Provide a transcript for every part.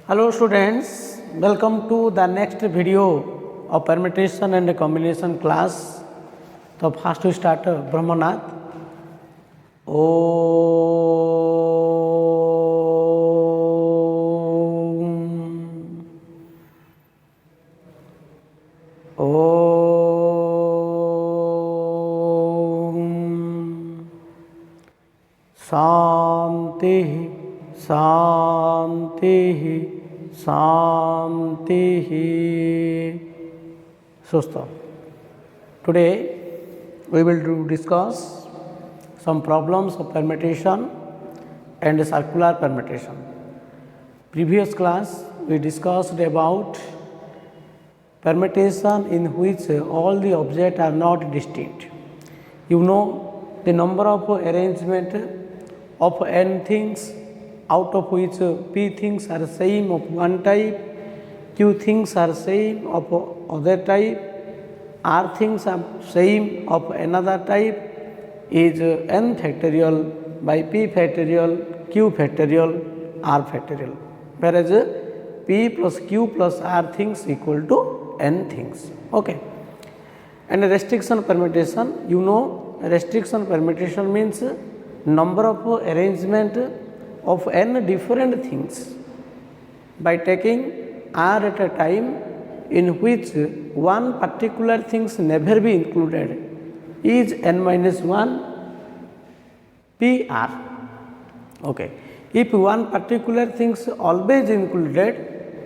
Hello students, welcome to the next video of permutation and combination class. So first we start Brahmanath. Shanti Shanti Shanti. So stop. Today we will discuss some problems of permutation and circular permutation. Previous class we discussed about permutation in which all the objects are not distinct. You know the number of arrangement of n things, out of which p things are same of one type, q things are same of other type, r things are same of another type, is n factorial by p factorial, q factorial, r factorial, whereas p plus q plus r things equal to n things. Okay. And restriction permutation, you know restriction permutation means number of arrangement of n different things by taking r at a time in which one particular things never be included is n minus 1 pr. Okay. If one particular things always included,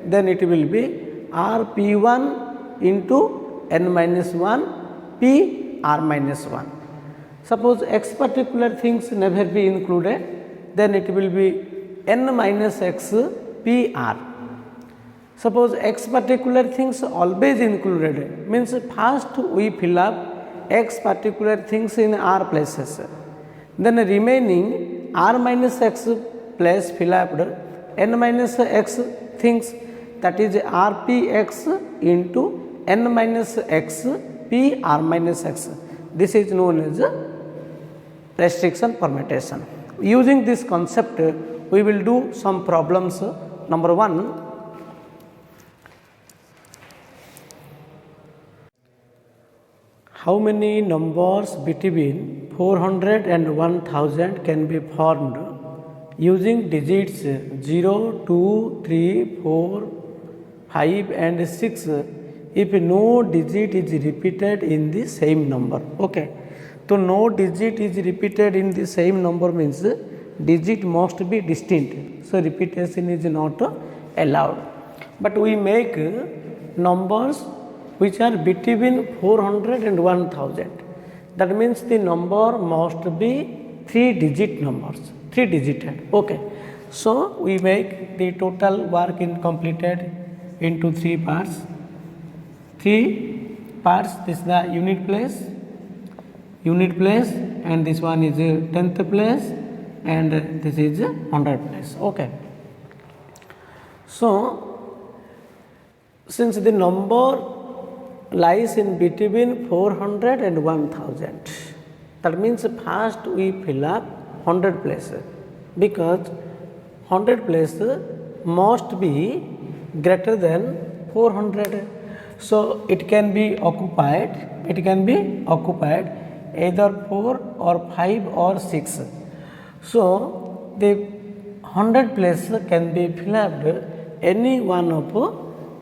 then it will be rp1 into n minus 1 p r minus 1. Suppose x particular things never be included, then it will be n minus x p r. Suppose x particular things always included, means first we fill up x particular things in r places, then remaining r minus x place fill up n minus x things, that is rpx into n minus x p r minus x. This is known as restriction permutation. Using this concept, we will do some problems. Number 1, how many numbers between 400 and 1000 can be formed using digits 0, 2, 3, 4, 5 and 6 if no digit is repeated in the same number? Okay. So no digit is repeated in the same number means digit must be distinct. So repetition is not allowed. But we make numbers which are between 400 and 1000. That means the number must be 3-digit numbers, 3-digited. Okay. So we make the total work completed into 3 parts. 3 parts, this is the unit place, and this one is 10th place, and this is 100th place. Okay. So since the number lies in between 400 and 1000, that means first we fill up 100 places, because 100 places must be greater than 400. So it can be occupied either 4 or 5 or 6. So the 100 places can be filled up any one of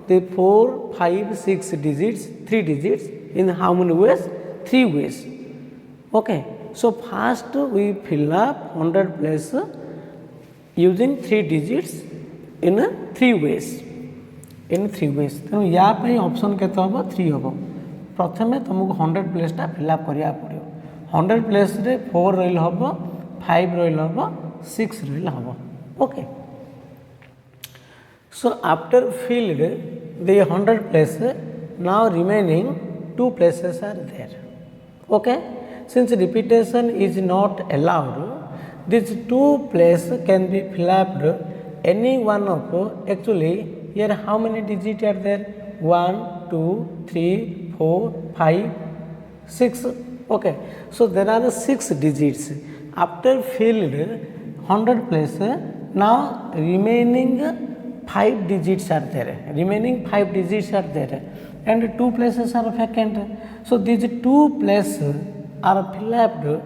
the 4, 5, 6 digits, 3 digits, in how many ways? 3 ways. Okay. So first we fill up 100 places using 3 digits in 3 ways. तेणु या option केते हम 3 हम. प्रथमे तुमको 100 प्लेसटा fill up करिया पड़ो. 100 place रे 4 रही हम, 5 रही हम, 6 रही हम. Okay. So after filled the 100 places, now remaining 2 places are there. Okay. Since repetition is not allowed, these 2 places can be filled up any one of, actually here how many digits are there? 1, 2, 3, 4, 5, 6. Okay. So there are 6 digits. After filled 100 places, now remaining 5 digits are there, remaining 5 digits are there, and 2 places are vacant. So these 2 places are filled,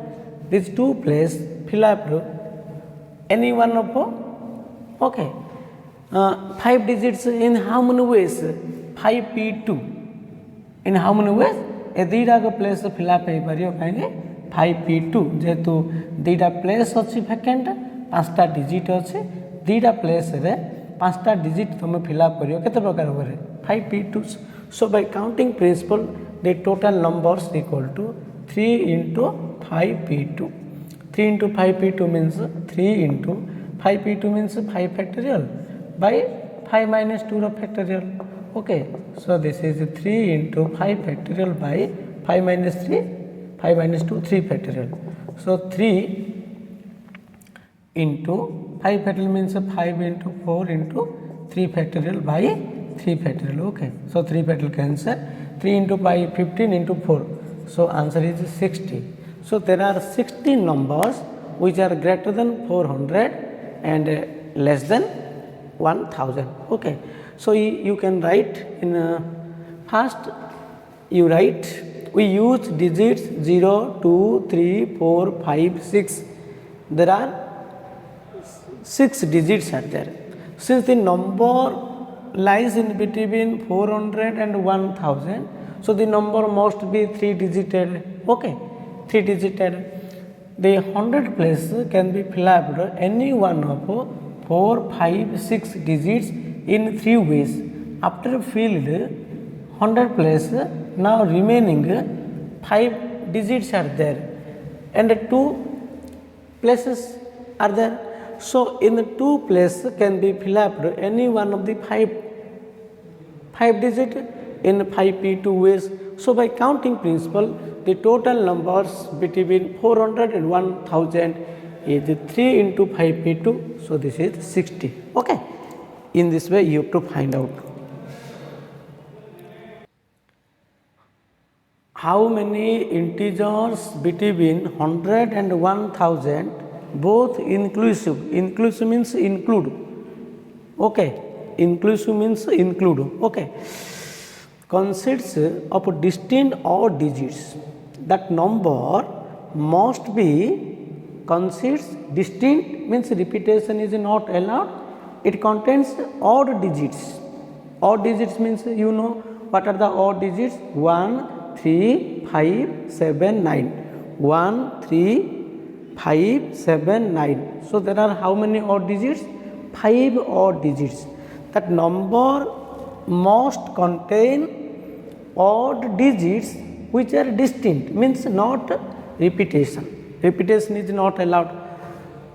these 2 places filled any one of, okay, 5 digits in how many ways? 5p2. In how many ways? ए दुईटा place fill up हो पार कहीं 5p2 जेहेतु दुईटा place अच्छी भैकेंट 5टा digit अच्छे दुईटा place रे 5टा digit तुम फिलअप कर केते प्रकार वे 5p2. So by counting principle the total numbers equal to 3 into 5p2. 3 into 5p2 means 3 into 5p2 means 5 factorial by 5 minus 2 factorial. Okay, so this is 3 into 5 factorial by 5 minus 3, 5 minus 2, 3 factorial. So 3 into 5 factorial means 5 into 4 into 3 factorial by 3 factorial. Okay, so 3 factorial cancel. 3 into 5, 15 into 4. So answer is 60. So there are 60 numbers which are greater than 400 and less than 1000. Okay, so you can write in first you write we use digits 0, 2, 3, 4, 5, 6. There are 6 digits are there. Since the number lies in between 400 and 1000, so the number must be 3 digited. Okay, 3 digited. The 100 place can be filled any one of 4, 5, 6 digits in 3 ways. After filled 100 place, now remaining 5 digits are there and 2 places are there. So in the 2 places can be filled any one of the 5 digit in 5p2 ways. So by counting principle, the total numbers between 400 and 1000 is 3 into 5p2. So this is 60. Okay. In this way you have to find out how many integers between 100 and 1000 both inclusive. Inclusive means include. Okay, inclusive means include. Okay, consists of distinct odd digits. That number must be consists distinct means repetition is not allowed. It contains odd digits. Odd digits means you know what are the odd digits? 1, 3, 5, 7, 9. 1, 3, 5, 7, 9. So there are how many odd digits? 5 odd digits. That number must contain odd digits which are distinct, means not repetition. Repetition is not allowed.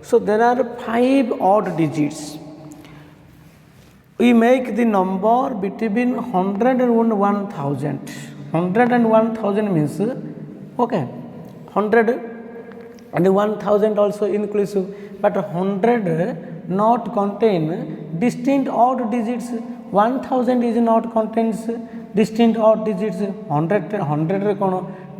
So there are 5 odd digits. We make the number between 100 and 1000. 100 and 1000 means, okay, 100 and 1000 also inclusive, but 100 not contain distinct odd digits. 1000 is not contains distinct odd digits. 100 रे कौन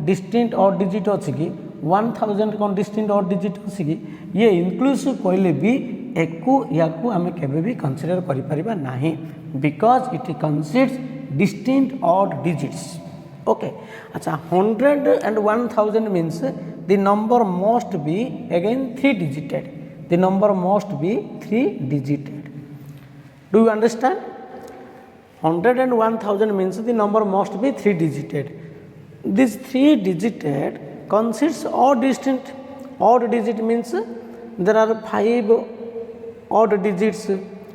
distinct odd digit अच्छी कि 1000 कौन distinct odd digit अच्छी कि ये inclusive कहले भी एकु याकु आमे केबे भी कंसीडर करि परिबा नाही because it consists distinct odd digits. Okay, अच्छा 100 and 1000 means the number must be again 3 digited. The number must be 3 digited. Do you understand? 100 and 1000 means the number must be 3 digited. This 3 digited consists odd distinct. Odd digit means there are 5 odd digits.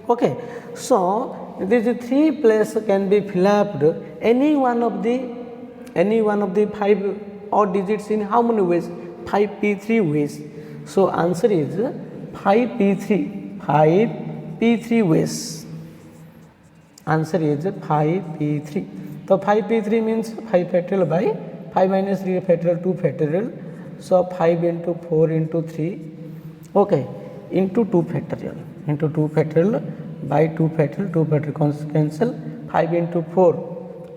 Okay, so these 3 places can be filled any one of the 5 odd digits in how many ways? 5p3 ways. So answer is 5p3 ways. Answer is 5p3. So 5p3 means 5 factorial by 5 minus 3 factorial 2 factorial. So 5 into 4 into 3. Okay, into 2 factorial. Into 2 factorial by 2 factorial. 2 factorial cancel. 5 into 4,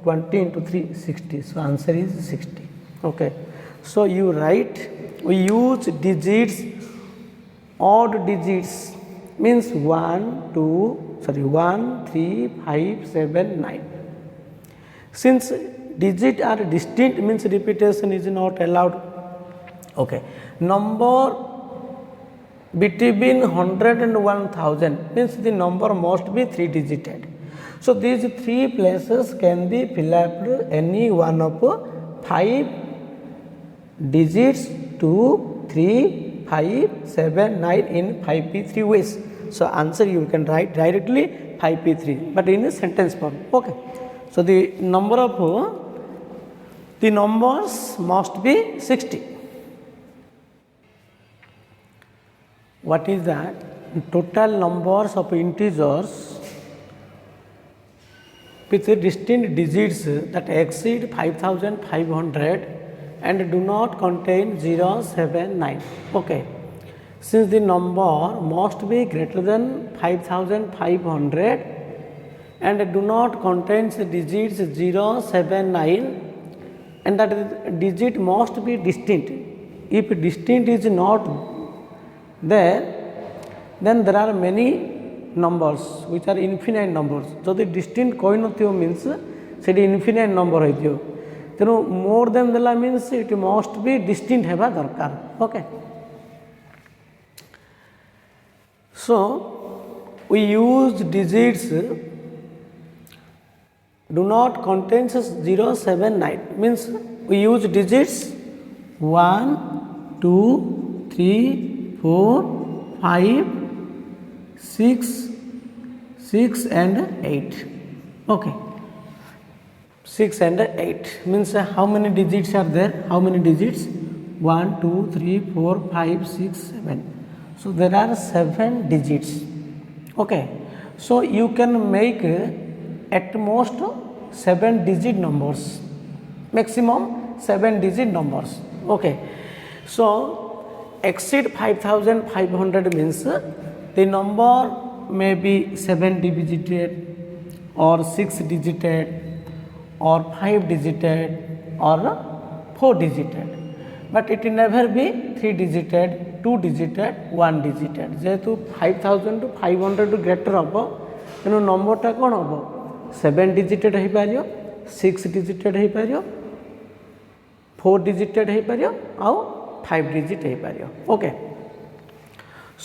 20 into 3, 60. So answer is 60. Okay. So you write, we use digits, odd digits means 1, 2, sorry 1, 3, 5, 7, 9. Since digits are distinct means repetition is not allowed. Okay. Number between 100 and 1000 means the number must be 3 digited. So these 3 places can be filled up any one of 5 digits 2, 3, 5, 7, 9 in 5p3 ways. So answer you can write directly 5p3 but in a sentence form. Okay. So the number of the numbers must be 60. What is that? Total numbers of integers with distinct digits that exceed 5500 and do not contain 0, 7, 9. Okay. Since the number must be greater than 5500 and do not contain the digits 0, 7, 9 and that digit must be distinct. If distinct is not there, then there are many numbers which are infinite numbers. Jodi distinct koinathiyo means seti infinite number hoithiyo. Tenu more than dela means it must be distinct heba darkar. Okay. So we use digits do not contain 0, 7, 9 means we use digits 1, 2, 3, 4, 5, 6 and 8. Okay. 6 and 8 means how many digits are there? How many digits? 1, 2, 3, 4, 5, 6, 7. So there are 7 digits. Okay. So you can make at most 7 digit numbers, maximum 7 digit numbers. Okay. So exceed 5500 means the number may be 7 digited or 6 digited or 5 digited or 4 digited, but it never be 3 digited, 2 digited, 1 digited. जेहेतु 5000 to 500 to greater हम तेणु नंबरटा कौन हम 7 डिजिटेड हो पार 6 डिजिटेड हो पार 4 डिजिटेड हो पार आउ 5 digit हो पार. Okay.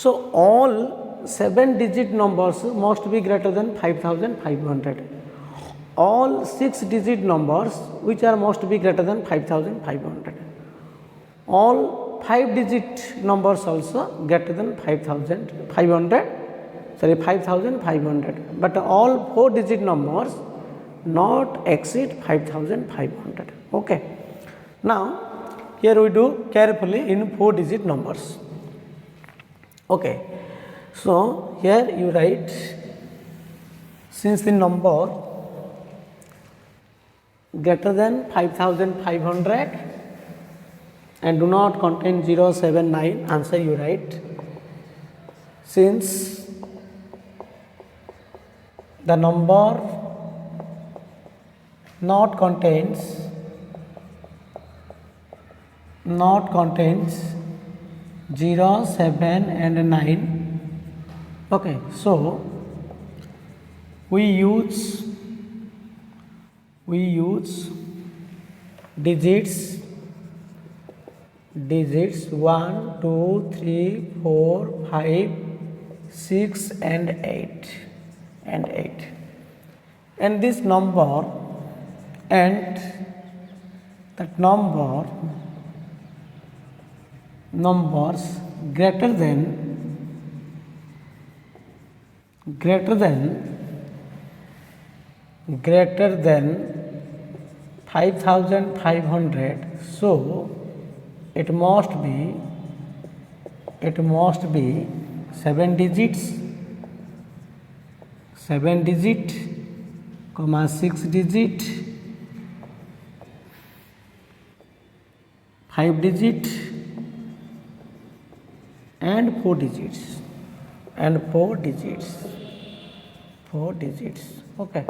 So all 7 digit numbers must be greater than 5500. All 6 digit numbers which are must be greater than 5500. All 5 digit numbers also greater than 5500. Sorry, 5500, but all 4 digit numbers not exceed 5500. Okay. Now here we do carefully in 4 digit numbers. Okay. So here you write, since the number greater than 5500 and do not contain 0, 7, 9, answer you write, since the number not contains 0, 7 and 9. Okay, so we use digits 1, 2, 3, 4, 5, 6 and 8 and this number and that numbers greater than 5500, so it must be 7 digits, 7 digit, 6 digit, 5 digit and 4 digits and 4 digits. Okay.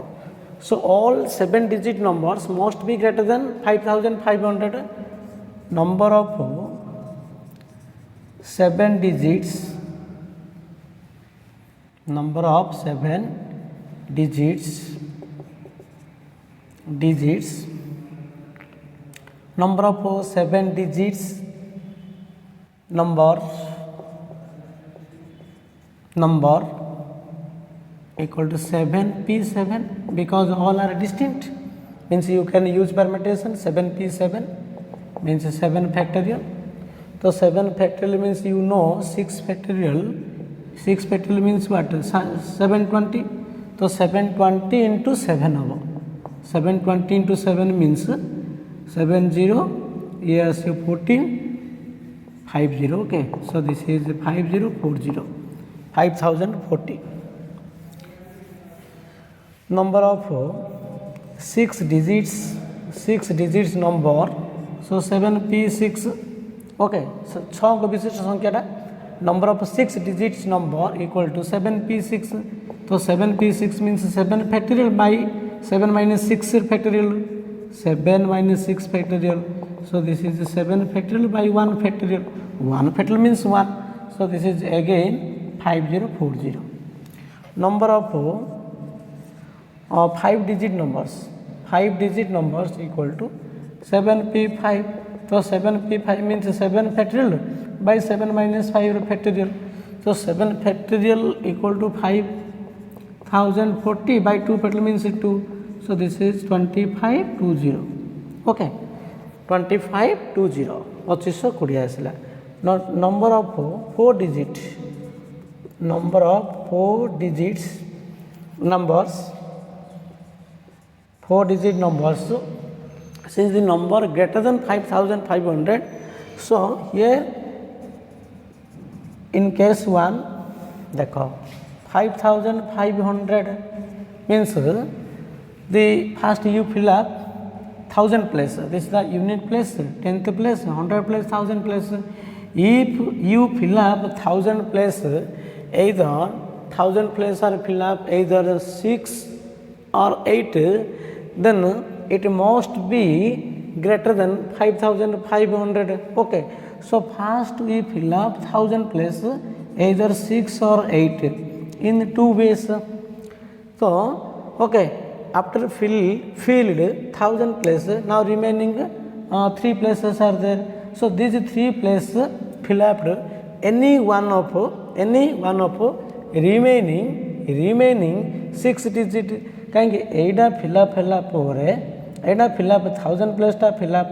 So all 7 digit numbers must be greater than 5500. Number of 7 digits number of 7 digits number of 7 digits number equal to 7p7 because all are distinct, means you can use permutation. 7p7 means 7 factorial. So 7 factorial means you know 6 factorial. 6 factorial means what? 720. So 720 into 7 hour. 720 into 7 means 70, yes 14, 50. Okay, so this is 5040, 5040. Number of 6 digits number. So 7p6. Okay, so 6 विशिष्ट संख्या number of 6 digits number equal to 7p6. So 7p6 means 7 factorial by 7 minus 6 factorial. 7 minus 6 factorial. So this is 7 factorial by 1 factorial. 1 factorial means 1. So this is again 5040. Number of 5 digit numbers. 5 digit numbers equal to 7p5. So 7p5 means 7 factorial by 7 minus 5 factorial. So 7 factorial equal to 5040 by 2 factorial means 2. So this is 2520. Okay, 2520. 2520 आसला. Number of 4 digit. Number of 4 digits numbers. 4 digit numbers. Since the number greater than 5500, so here in case 1 देखो 5500 means the first you fill up 1000 place. This is the unit place, 10th place, 100 place, 1000 place. If you fill up 1000 place, either 1000 place are fill up either 6 or 8, then it must be greater than 5500. Okay, so first we fill up 1000 place either 6 or 8 in 2 ways. So okay, after filled 1000 places, now remaining 3 places are there. So these 3 places fill up any one of remaining 6 digit. कहीं एटा fill up है 1000 plus टा fill up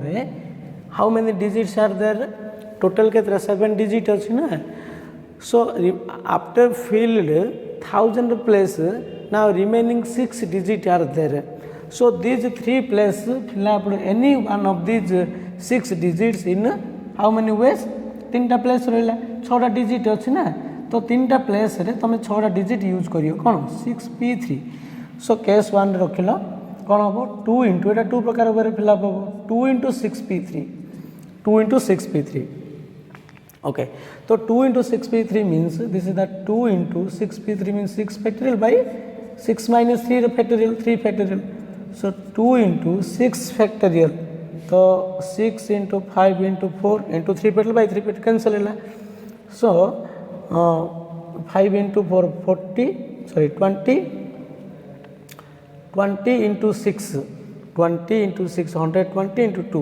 है how many digits are there total के 7 digit अच्छी ना. So after filled 1000 place now remaining 6 digit are there. So these 3 place fill up any one of these 6 digits in how many ways 3टा place रहा 6टा digit अच्छी ना. तो 3टा place रे तुम 6टा डिजिट यूज करियो कौन 6p3. सो केस 1 रखिल कौन हम 2 इंटू एटा 2 प्रकार फिलअप हम 2 into 6p3. 2 into 6p3. Okay, तो 2 into 6p3 means this is the 2 into 6p3 means 6 factorial by 6 minus 3 factorial 3 factorial. So 2 into 6 factorial. तो 6 into 5 into 4 into 3 factorial by 3 factorial cancel है. सो 5 into 4 40, sorry 20 into 6 120 into 2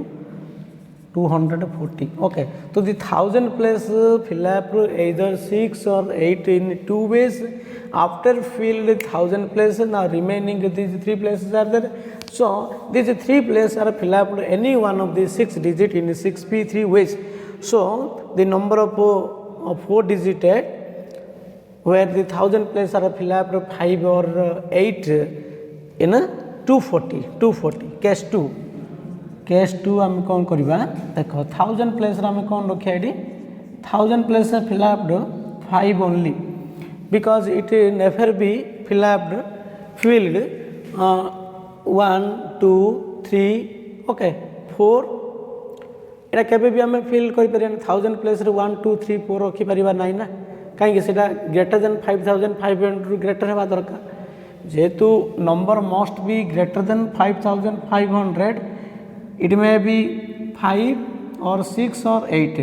240. Okay, so the 1000 place fill up either 6 or 8 in 2 ways. After filled 1000 places, now remaining these 3 places are there. So these 3 places are fill up any one of these 6 digit in 6p3 ways. So the number of 4 digited where the 1000 places are fill up 5 or 8 in 240. Case 2 आम कौन करवा देख 1000 place आम कौन रखा ये 1000 place filled up 5 only because it never be filled 1 2 3 okay 4 एटा केबे भी आम फिल कर 1000 प्लेस 1 2 3 4 रखिपर ना ना कहीं ग्रेटर देन 5500 ग्रेटर होगा दरकार जेहेतु number must be greater than 5500 it may be 5 और 6 और 8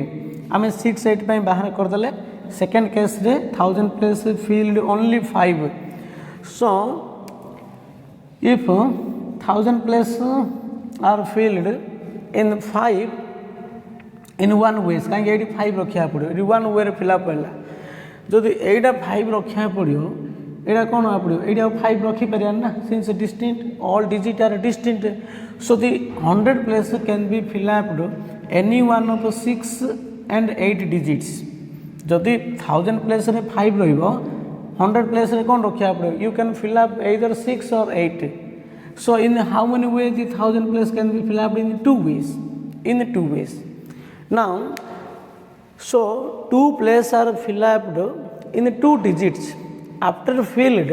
आम 6 8 बाहर करदे सेकेंड केस रे 1000 place filled only 5. So if 1000 place are filled in 5 in one ways, कहीं ये 5 रखा पड़ो ये वन वे फिलअप है जदि एटा 5 रखा पड़ो एटा कौन हुआ पड़ो एटा 5 रखिपर ना since distinct all digit are distinct. So the 100 place can be filled up any one of 6 and 8 digits. जदि 1000 प्लेस रे 5 रहिबो 100 प्लेस रे कौन रखा पड़ो you can fill up either 6 or 8. So in how many ways the 1000 place can be filled up? In 2 ways. In 2 ways. Now, so 2 places are filled up in 2 digits. After filled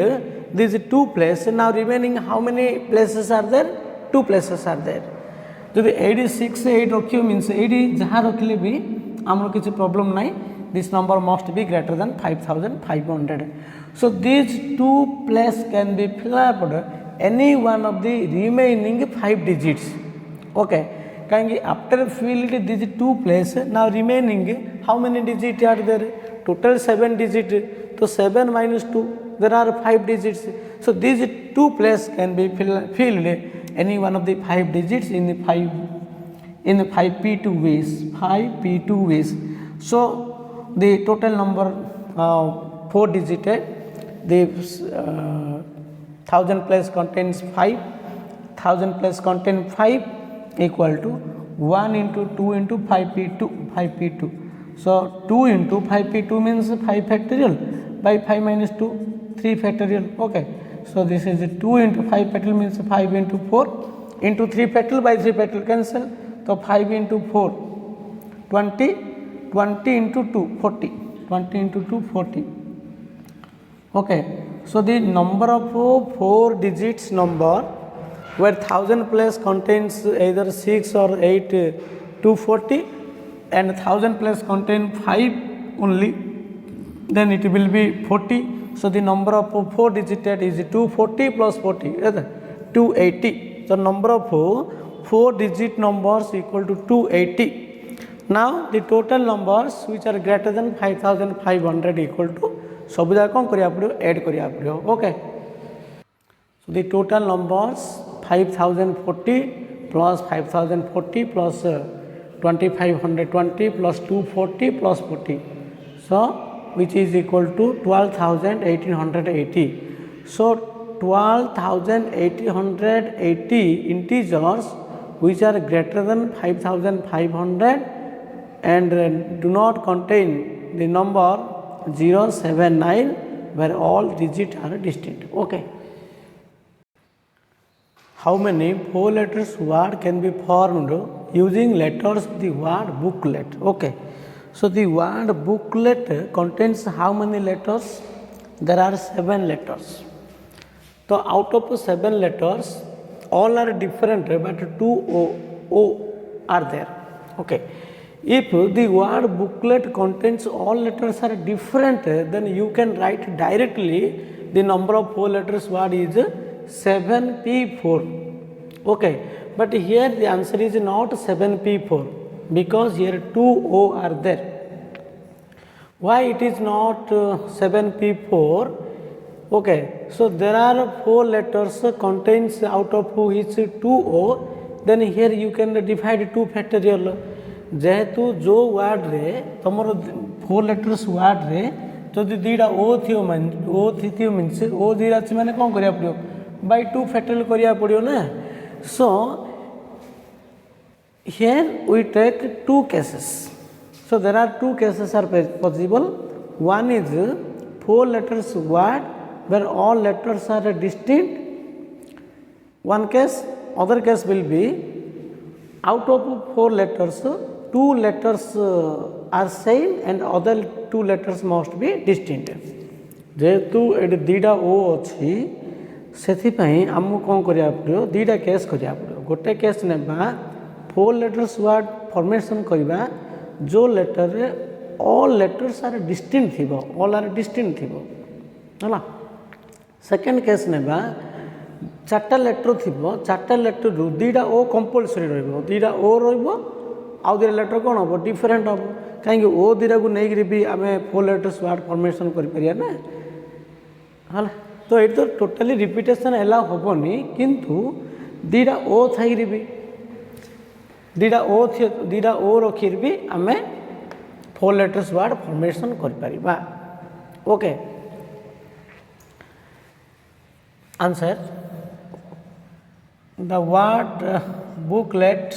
these 2 places, now remaining how many places are there? 2 places are there. जदि 86 8 रखियो means 80 जहाँ रखले भी आमर किसी problem नहीं. This number must be greater than 5500. So these 2 places can be filled up any one of the remaining 5 digits. Okay, कहेंगे after filled these 2 places, now remaining how many digits are there? Total 7 digits. So 7 minus 2, there are 5 digits. So these 2 places can be filled any one of the 5 digits in the 5p2 ways. 5p2 ways. So the total number 4 digit. The 1000 place contains 5, 1000 place contain 5 equal to 1 into 2 into 5p2. So 2 into 5p2 means 5 factorial by 5 minus 2 3 factorial. Okay, so this is 2 into 5 factorial means 5 into 4 into 3 factorial by 3 factorial cancel. So 5 into 4 20, 20 into 2 40, 20 into 2 40. Okay, so the number of 4 digits number where 1000 place contains either 6 or 8 240 and 1000 place contain 5 only, then it will be 40. So the number of 4 digit is 240 plus 40 280. So number of 4 digit numbers equal to 280. Now the total numbers which are greater than 5500 equal to सब जाक कौन करिया पड़ो add करिया पड़ो. Okay, so the total numbers 5040 plus 5040 plus 2520 plus 240 plus 40, so which is equal to 12880. So 12880 integers which are greater than 5500 and do not contain the number 079 where all digits are distinct. Okay, how many 4 letters word can be formed using letters of the word booklet? Okay, so the word booklet contains how many letters? There are 7 letters. So out of 7 letters all are different but 2 o are there. Okay, if the word booklet contains all letters are different, then you can write directly the number of 4 letters word is 7p4. Okay, but here the answer is not 7p4 because here 2o are there. Why it is not 7p4? Okay, so there are 4 letters contains out of which 2o, then here you can divide 2 factorial. जेहेतु जो ward रे तुम 4 letters ward रे जदि दीटा ओ थियो means ओ दीटा अच्छी मैंने कौन करिया पड़ो बाय 2 फैक्टोरियल करिया पड़ो ना. So here we take 2 cases. So there are 2 cases are possible. One is 4 letters word where all letters are distinct. One case. Other case will be out of 4 letters 2 letters are same and other 2 letters must be distinct. जेहेतु ये दीटा ओ अच्छी से आमको कौन करिया पड़ो दीटा case करिया पड़ो. गोटे केस नेबा 4 letters word फॉर्मेशन करबा जो लेटर रे all letters are distinct थिबो, all are distinct थिबो हला. सेकंड केस नेबा 4टा लेटर थिबो, 4टा लेटर रु दीटा ओ कंपलसरी रहइबो, दीटा ओ रहइबो आउ दीटा लेटर कौन हम डिफरेन्ट हम. कहीं ओ दीटा को नहीं भी आम 4 लेटर्स वर्ड फॉर्मेशन कर ना है तो ये तो टोटाली रिपीटेशन एलाउ हेनी किंतु दीटा ओ थी भी दीटा ओ रखी भी आम 4 लेटर्स वर्ड फॉर्मेशन कर okay answer the word booklet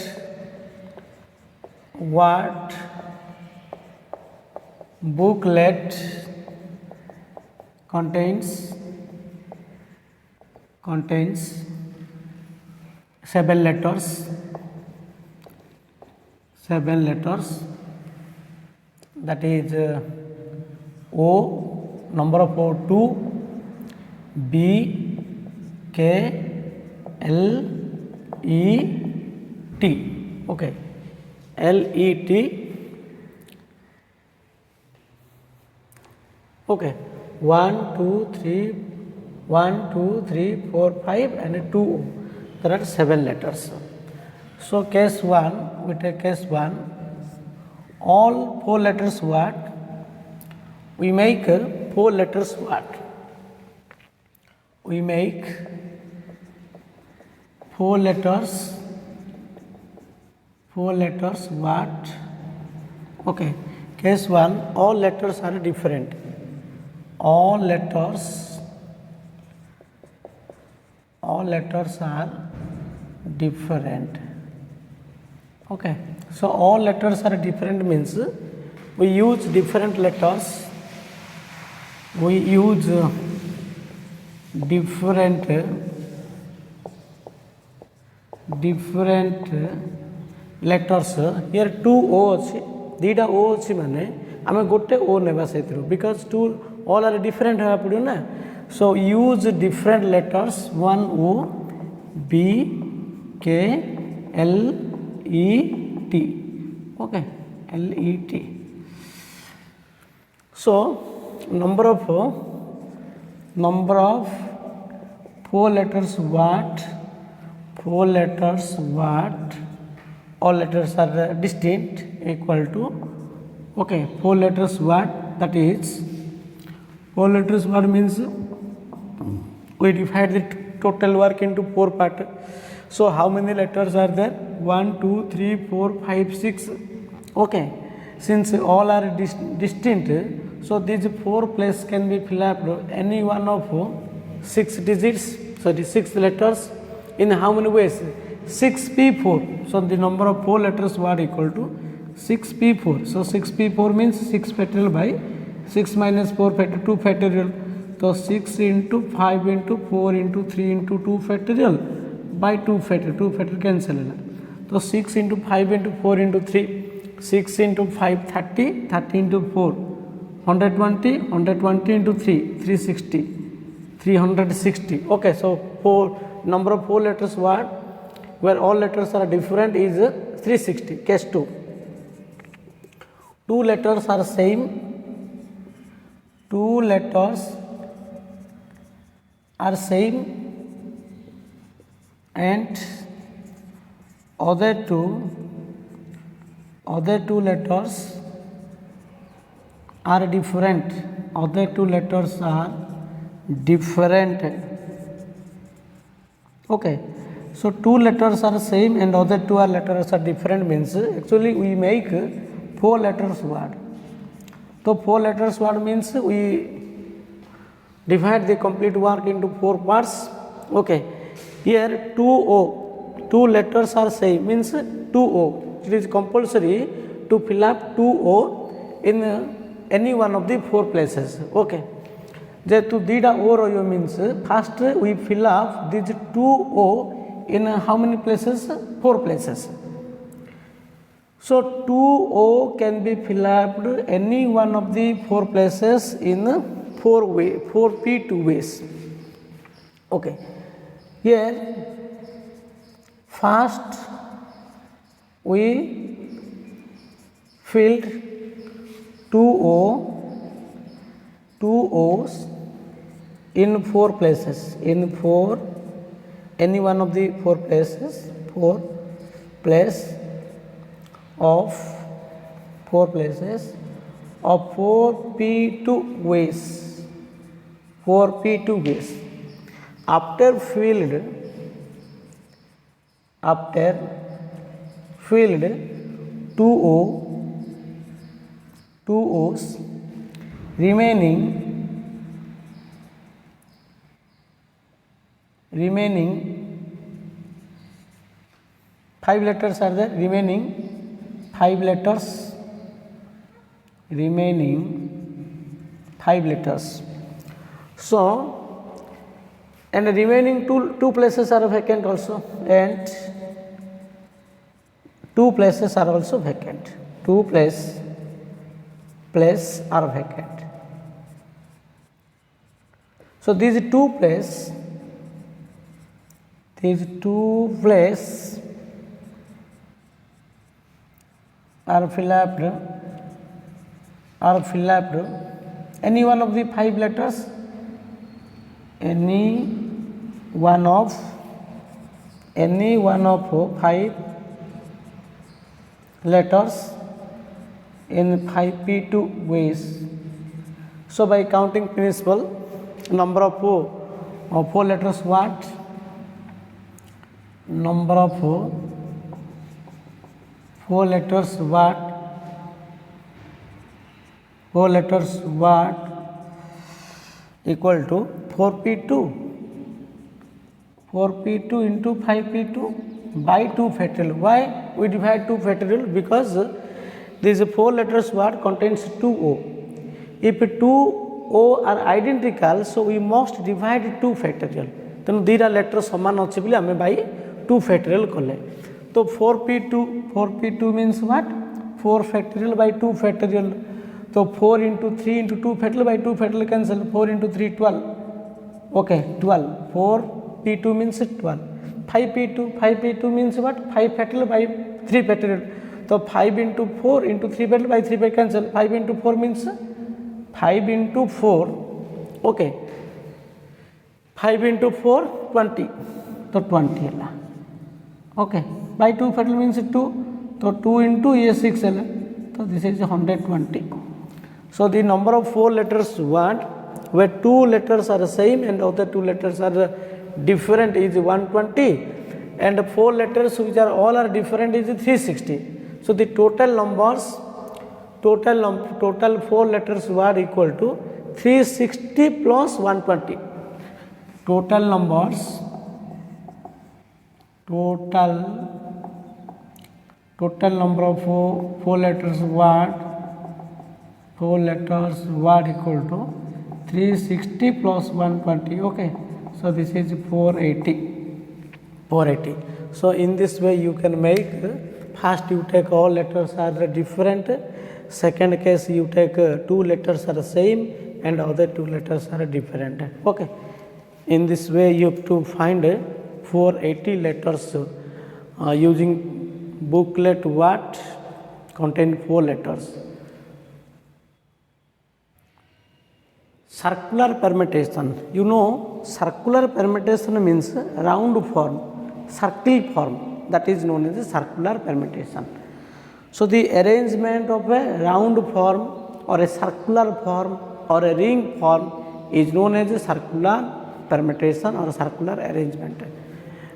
contains 7 letters that is O, number of O 2, B, K, L, E, T. Okay, L, E, T. Okay, 1, 2, 3, 4, 5 and 2 O. There are 7 letters. So case 1, we take case 1. All 4 letters word. We make 4 letters word. We make 4 letters word. Okay, case 1, all letters are different. All letters are different. Okay, so all letters are different means we use different letters. We use different letters. Here 2 O अच्छी दीटा O अच्छी माने आमे गोटे O नेबा सेतिरो because 2 all are different है पड़ियो ना. So use different letters 1 O, B, K, L, E, T. Okay, L, E, T. So number of 4 letters word. 4 letters word. All letters are distinct equal to okay 4 letters word, that is 4 letters word means we divide the total work into 4 part. So how many letters are there? 1, 2, 3, 4, 5, 6. Okay, since all are distinct, so these 4 places can be filled up any one of 6 digits, so the 6 letters in how many ways? 6p4. So the number of 4 letters word equal to 6p4. So 6p4 means 6 factorial by 6 minus 4 factorial 2 factorial. So 6 into 5 into 4 into 3 into 2 factorial by 2 factorial. 2 factorial cancel. So 6 into 5 into 4 into 3. 6 into 5 30. 30 into 4 120. 120 into 3 360. 360. Okay, so 4 number of 4 letters word where all letters are different is 360. Case 2. 2 letters are same. 2 letters are same and other two letters are different. Other 2 letters are different. Okay, so 2 letters are same and other 2 letters are different means actually we make 4 letters word. So 4 letters word means we divide the complete work into 4 parts. Okay, here 2O, 2 letters are same means 2O. It is compulsory to fill up 2O in any one of the 4 places. Okay, जेतु दीटा O रहियो means first we fill up these 2O in how many places? 4 places. So 2O can be filled up any one of the 4 places in 4p2 ways. Okay, here first we filled 2O's in 4 places, in 4 any one of the 4 places, 4 place of 4 places of 4p2 ways. 4p2 ways. After filled 2O 2O's remaining 5 letters are there, remaining 5 letters, so and the remaining two places are vacant also, and 2 places are also vacant. 2 place are vacant. So these two place are filled up any one of the 5 letters, any one of 5 letters in 5p2 ways. So by counting principle, number of 4 letters what? Number of 4 letters what? 4 letters what equal to 4p2 into 5p2 by 2 factorial. Why we divide 2 factorial? Because these 4 letters word contains 2O. If 2O are identical, so we must divide 2 factorial. तेणु दीटा letter समान अच्छे बोली आम by 2 factorial कले. तो 4p2 means what? 4 factorial by 2 factorial. तो 4 into 3 into 2 factorial by 2 factorial cancel. 4 into 3 12. Okay, 12. 4p2 means 12. 5p2 means what? 5 factorial by 3 factorial. So 5 into 4 into 3 factorial by 3 factorial cancel. 5 into 4 means 5 into 4. Okay. 5 into 4 20. So 20 है. Okay. By 2 factorial means 2. So 2 into 6 है. So this is 120. So the number of 4 letters what? Where 2 letters are the same and other 2 letters are different is 120, and 4 letters which are all are different is 360. So the total 4 letters were equal to 360 plus 120. Total number of 4 letters were equal to 360 plus 120. Okay. So this is 480. So in this way you can make, first you take all letters are different, second case you take 2 letters are the same and other 2 letters are different. Okay. In this way you have to find 480 letters using booklet what contain 4 letters. Circular permutation. You know, circular permutation means round form, circle form, that is known as a circular permutation. So the arrangement of a round form or a circular form or a ring form is known as a circular permutation or circular arrangement.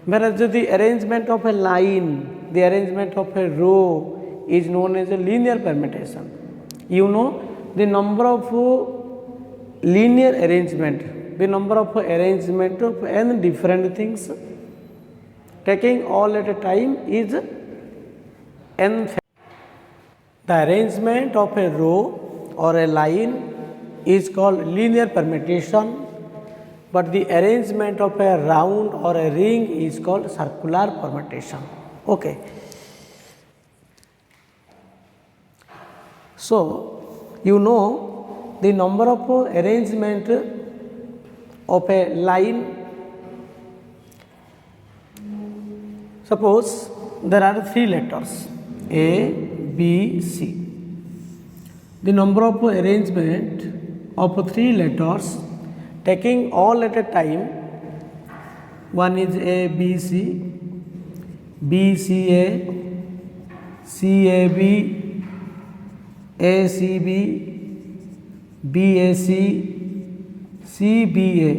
Whereas the arrangement of a line, the arrangement of a row is known as a linear permutation. You know, the number of linear arrangement, the number of arrangement of n different things taking all at a time is n. The arrangement of a row or a line is called linear permutation, but the arrangement of a round or a ring is called circular permutation. Okay. So you know, the number of arrangement of a line, suppose there are 3 letters A, B, C. The number of arrangement of 3 letters taking all at a time, one is A, B, C, B, C, A, C, A, B, ACB, BAC, CBA.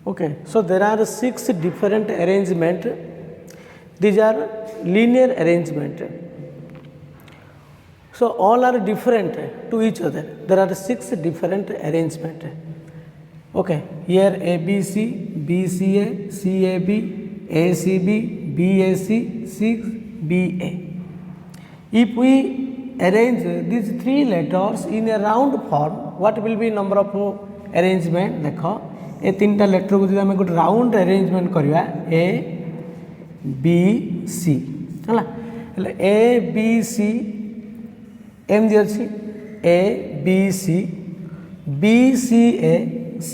Okay, so there are 6 different arrangement. These are linear arrangement. So all are different to each other. There are 6 different arrangement. Okay, here ABC, BCA, CAB, ACB, BAC, CBA. If we arrange these 3 letters in a round form, what will be number of arrangement? देखो ये 3टा letter को जब हमें गोटे round arrangement करवा A, B, C है A, B, C एमती अच्छी A, B, C, B, C, A, C,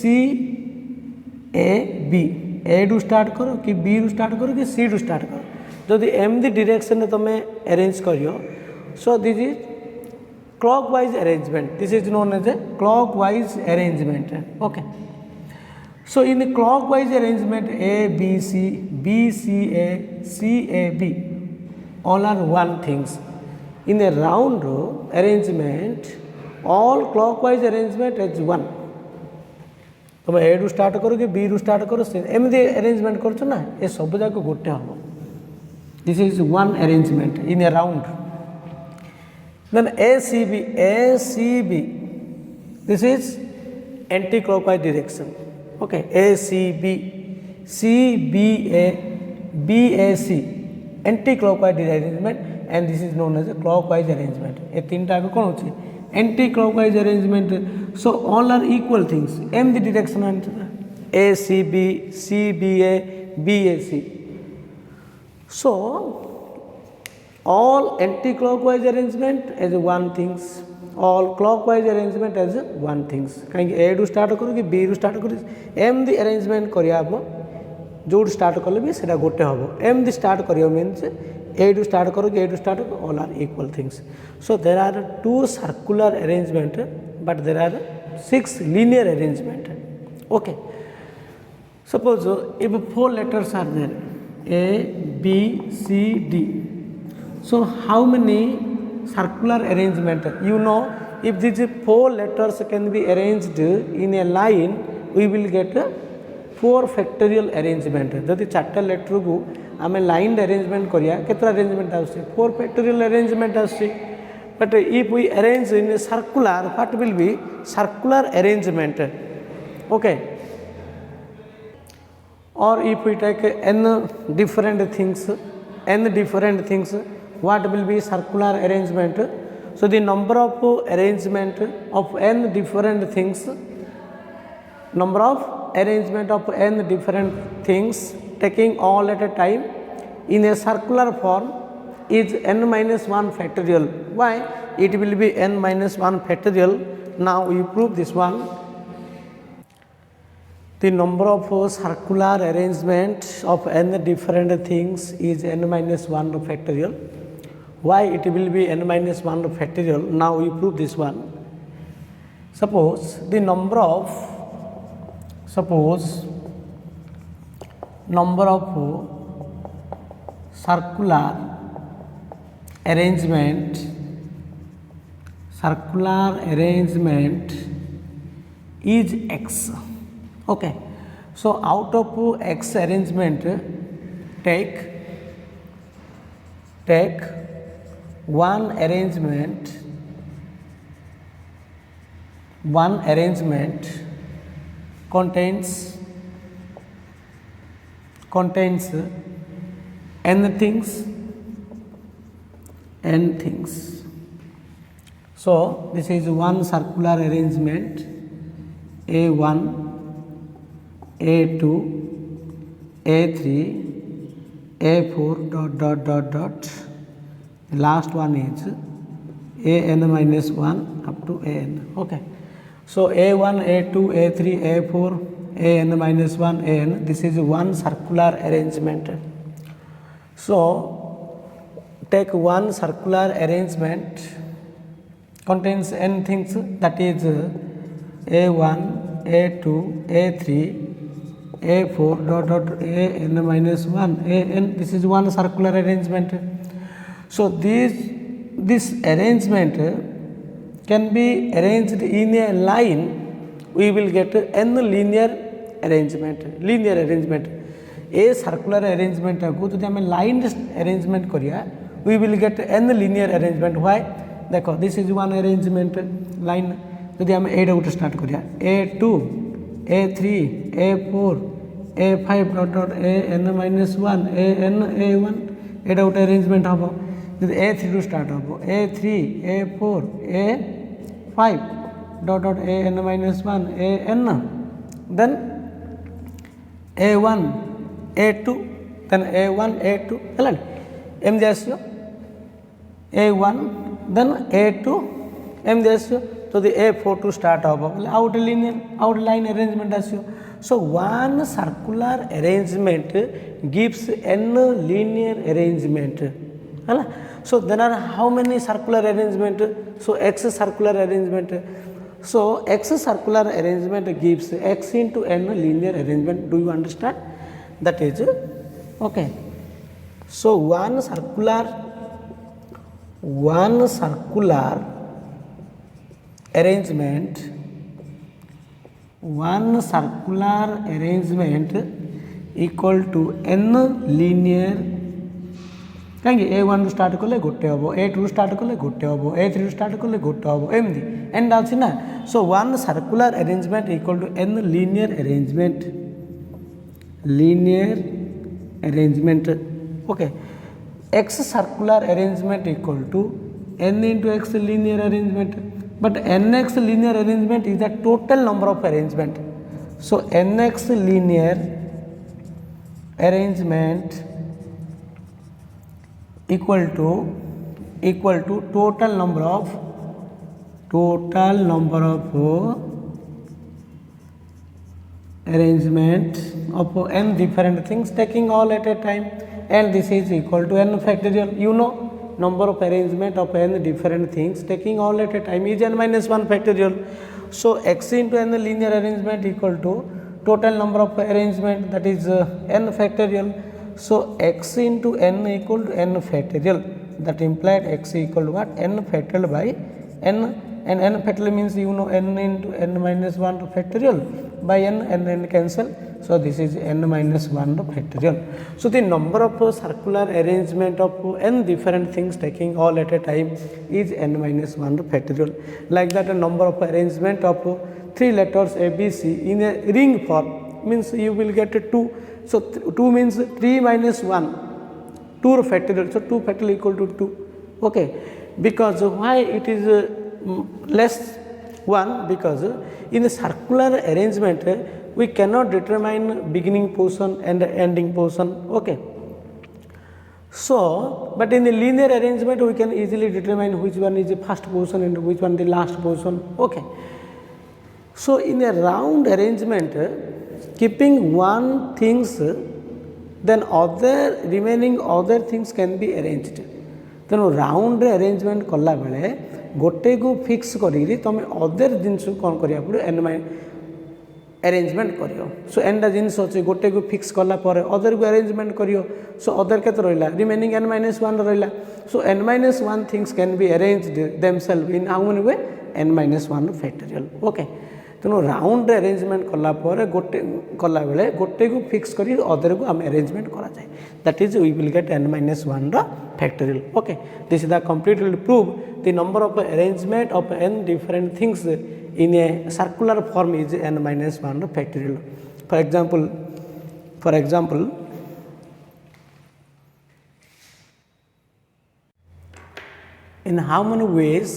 A, B. A रू स्टार्ट करो कि B रू स्टार्ट करो कि C रू स्टार्ट करो जदि एमती डायरेक्शन तुम अरेंज करियो so this is clockwise arrangement. This is known as a clockwise arrangement. Okay. So in the clockwise arrangement A, B, C, B, C, A, C, A, B all are one things. In the round arrangement all clockwise arrangement is one. तुम ए रू start करो कि B रू start करो एमती arrangement कर ना ये सब जाक गोटे हम. This is one arrangement in a round. Then ACB, this is anti-clockwise direction. Okay, ACB, CBA, BAC, anti-clockwise arrangement, and this is known as a clockwise arrangement. ये 3टा को कौन होची? Anti-clockwise arrangement. So all are equal things. M the direction and ACB, CBA, BAC. So all anti-clockwise arrangement as one things, all clockwise arrangement as one things. कहीं A रू start करो कि B रू start करो am the arrangement करिया हम जो start कले भी सेटा गोटे हम एम दी स्टार्ट करियो मीन्स A रू स्टार्ट करो कि A रू स्टार्ट करो all are equal things. So there are 2 circular arrangement but there are 6 linear arrangement. Okay, suppose if 4 letters are there A, B, C, D. So how many circular arrangement? You know, if these 4 letters can be arranged in a line, we will get 4 factorial arrangement. जदि 4टा letter को आम line arrangement करिया केतरा arrangement आउछि 4 factorial arrangement आउछि. But if we arrange in a circular, what will be circular arrangement? Okay. Or if we take n different things, what will be circular arrangement? So the number of arrangement of n different things, taking all at a time in a circular form is n minus 1 factorial. Why? It will be n minus 1 factorial. Now we prove this one. The number of circular arrangement of n different things is n minus 1 factorial. Why it will be n minus 1 factorial? Now we prove this one. Suppose the number of circular arrangement is x. Okay, so out of x arrangement take one arrangement contains n things. So this is one circular arrangement A1, A2, A3, A4 ... Last one is an minus 1 up to an. Okay, so A1, A2, A3, A4, an minus 1, an. This is one circular arrangement. So take one circular arrangement contains n things, that is A1, A2, A3, A4 ... an minus 1, an. This is one circular arrangement. So these this arrangement can be arranged in a line, we will get n linear arrangement. Linear arrangement. A circular arrangement को जो हमें line arrangement करिया, we will get n linear arrangement. Why? देखो, this is one arrangement line. जो हमें A dot start करिया, A2, A3, A4, A5 dot A n minus 1, A n A1 A dot arrangement हबो. जो A3 to start हबो, A3, A4, A5 dot A n minus 1, A n, then A1, A2, then A1, A2, हेलानी एमती आसो A1, then A2 एमती आसो तो A4 to start हम बोले आउट लिनियर आउट लाइन अरेंजमेंट आसो. So one circular arrangement gives n linear arrangement है. So there are how many circular arrangement? So x circular arrangement. So x circular arrangement gives x into n linear arrangement. Do you understand? That is okay. So one circular arrangement equal to n linear. कहीं A1 start कले गोटे हम, A2 start कले गोटे हम, A3 start कले गोटे हम, एमती एंड अच्छी ना. So one circular arrangement equal to n linear arrangement. Okay. X circular arrangement equal to n into x linear arrangement, but nx linear arrangement is the total number of arrangement. So nx linear arrangement equal to total number of arrangement of n different things taking all at a time, and this is equal to n factorial. You know, number of arrangement of n different things taking all at a time is n minus 1 factorial. So x into n linear arrangement equal to total number of arrangement, that is n factorial. So x into n equal to n factorial, that implied x equal to what? N factorial by n, and n factorial means you know n into n minus 1 factorial by n, and n cancel. So this is n minus 1 factorial. So the number of circular arrangement of n different things taking all at a time is n minus 1 factorial. Like that, a number of arrangement of 3 letters A, B, C in a ring form means you will get 2. So 2 means 3 minus 1, 2 factorial. So 2 factorial equal to 2. Okay, because why it is less 1? Because in the circular arrangement we cannot determine beginning portion and ending portion. Okay. So, but in the linear arrangement we can easily determine which one is the first portion and which one the last portion. Okay. So in a round arrangement, keeping one things, then other remaining other things can be arranged. Then round arrangement कला बेले गोटे को fix करी तुम other जिनस कौन करिया पड़ो n arrangement करियो. सो एंडा जिनस अच्छे गोटे को फिक्स कला पर अदर को अरेंजमेंट करियो. सो अदर केते रहिला रिमेनिंग n minus 1 रहिला. सो n minus 1 things can be arranged themself in how many way? n minus 1 factorial. Okay. तेणु राउंड अरेंजमेंट कला पर गोटे कला बेले गोटे को फिक्स करी अदर को आम अरेंजमेंट करा जाए. That is we will get n minus 1 factorial. Okay. This is the completely prove the number of arrangement of n different things in a circular form is n minus 1 factorial. For example, in how many ways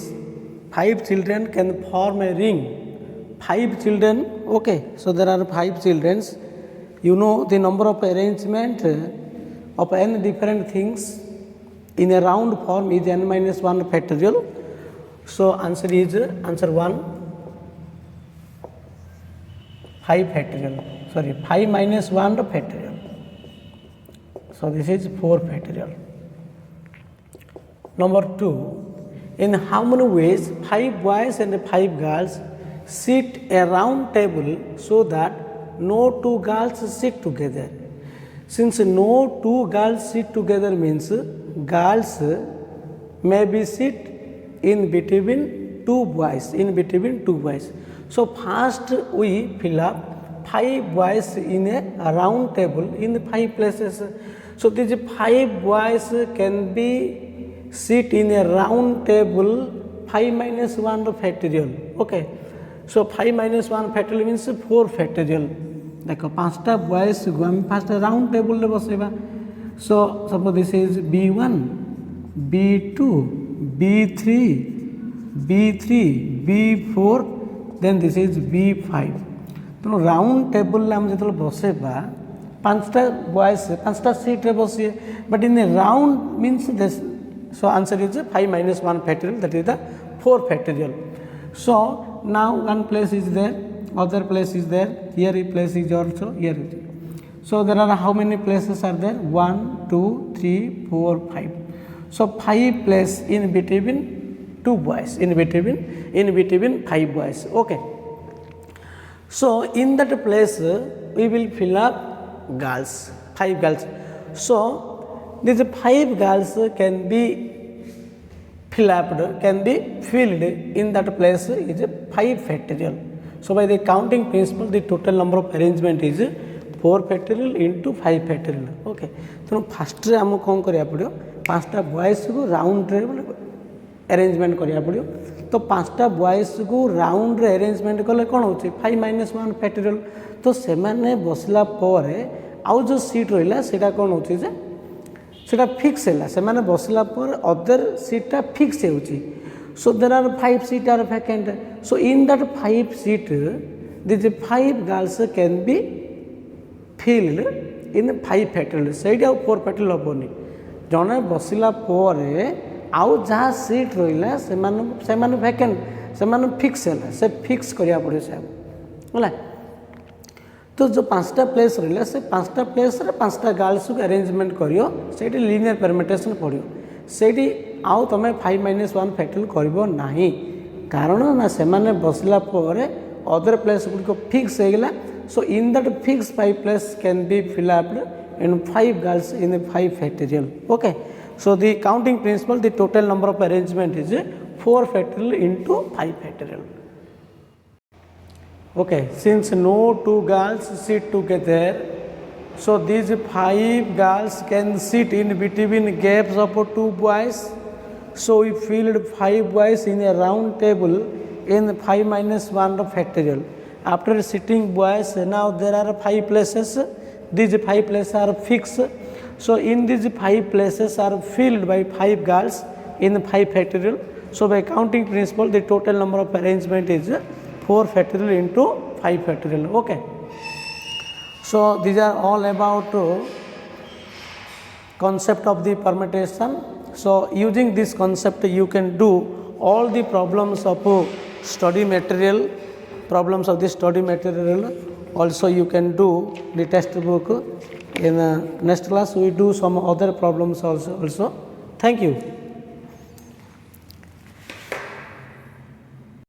5 children can form a ring? 5 children, okay, so there are 5 children. You know the number of arrangement of n different things in a round form is n minus 1 factorial. So answer is answer 1, 5 factorial. Sorry, 5 minus 1 factorial. So this is 4 factorial. Number 2, in how many ways 5 boys and 5 girls sit a round table so that no 2 girls sit together? Since no 2 girls sit together means girls may be sit in between two boys, in between two boys. So first we fill up 5 boys in a round table in 5 places. So these 5 boys can be sit in a round table 5 minus 1 factorial. Okay. So 5 minus 1 factorial means 4 factorial. देखो 5टा boys को हम fast round table रे बसेबा. So suppose this is B1, B2, B3, B3, B4, then this is B5. तो round table रे हम जतले बसेबा 5टा boys 5टा seat रे बसिए, but in a round means this. So answer is 5 minus 1 factorial, that is the 4 factorial. So now one place is there, other place is there, here a place is also here. So there are how many places are there? 1, 2, 3, 4, 5. So 5 place in between two boys, in between 5 boys. Okay. So in that place we will fill up girls, 5 girls. So these 5 girls can be filled in that place is 5 factorial. So by the counting principle, the total number of arrangement is 4 factorial into 5 factorial. Okay. तो first ray हमको कौन करिया पड़ियो? 5टा boys को round रे arrangement करिया पड़ियो. तो 5टा बॉयज को राउंड रे अरेंजमेंट कले कौन होची 5 minus 1 factorial. तो से माने बसला परे आउ जो सीट रहिला सेटा कौन होची जे सेटा फिक्स हैला. से माने बसला पर अदर सीटा फिक्स होची. So there are 5 seats are vacant. So in that 5 seat, these 5 girls can be filled in 5 factorial. ସେଇଠି ଆଉ 4 factorial ହେବନି. ଜଣେ ବସିଲା ପରେ ଆଉ ଯାହା ସିଟ୍ ରହିଲା ସେମାନେ ଭ୍ୟାକେଣ୍ଟ, ସେମାନେ ଫିକ୍ସ ହେଲା, ସେ ଫିକ୍ସ କରିବାକୁ ପଡ଼ିବ ସେ ହେଲା. तो जो 5टा प्लेस रहा से 5टा प्लेस 5टा गर्ल्स को अरेंजमेंट करियो, ସେଇଠି लिनियर परमिटेशन पड़ियो. ସେଇଠି आउ तमें 5 minus 1 factorial करिबो नाही, कारण ना से माने बसला परे अदर प्लेस गुड फिक्स हो गला. So in that fix 5 place can be filled up in 5 girls in 5 factorial. Okay. So the counting principle, the total number of arrangement is 4 factorial into 5 factorial. Okay, since no 2 girls sit together, so these 5 girls can sit in between gaps of 2 boys. So we filled 5 boys in a round table in 5 minus 1 factorial. After sitting boys, now there are 5 places. These 5 places are fixed. So in these 5 places are filled by 5 girls in 5 factorial. So by counting principle, the total number of arrangement is 4 factorial into 5 factorial. Okay. So these are all about concept of the permutation. So using this concept, you can do all the problems of study material, problems of the study material. Also you can do the textbook. In next class we do some other problems also. Thank you.